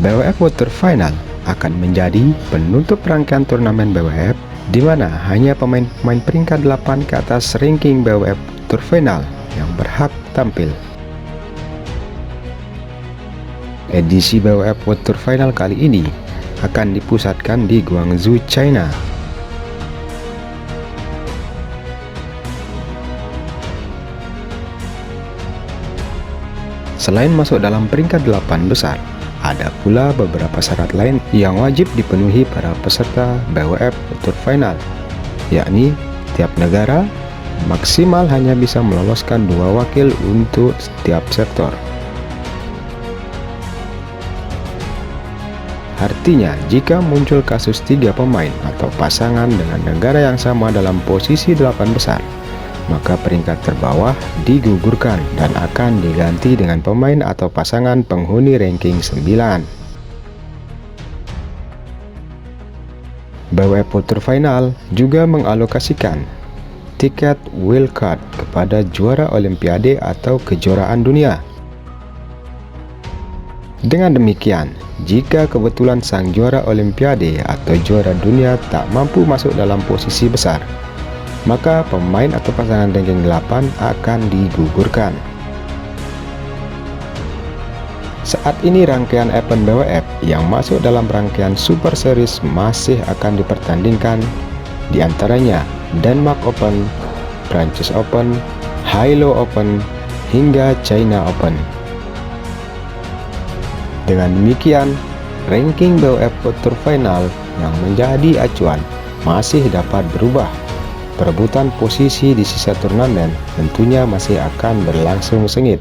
BWF Water Final akan menjadi penutup rangkaian turnamen BWF, di mana hanya pemain-pemain peringkat 8 ke atas ranking BWF Water Final yang berhak tampil. Edisi BWF Water Final kali ini akan dipusatkan di Guangzhou, China. Selain masuk dalam peringkat 8 besar, ada pula beberapa syarat lain yang wajib dipenuhi para peserta BWF Water Final, yakni tiap negara maksimal hanya bisa meloloskan 2 wakil untuk setiap sektor. Artinya, jika muncul kasus 3 pemain atau pasangan dengan negara yang sama dalam posisi 8 besar, maka peringkat terbawah digugurkan dan akan diganti dengan pemain atau pasangan penghuni ranking 9. BWF Water Final juga mengalokasikan tiket wildcard kepada juara Olimpiade atau kejuaraan dunia. Dengan demikian, jika kebetulan sang juara Olimpiade atau juara dunia tak mampu masuk dalam posisi besar, maka pemain atau pasangan ranking 8 akan digugurkan. Saat ini rangkaian event BWF yang masuk dalam rangkaian Super Series masih akan dipertandingkan, di antaranya Denmark Open, Prancis Open, Hilo Open, hingga China Open. Dengan demikian, ranking BWF Water Final yang menjadi acuan masih dapat berubah. Perebutan posisi di sisa turnamen tentunya masih akan berlangsung sengit.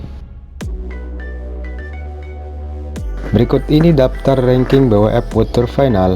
Berikut ini daftar ranking BWF Water Final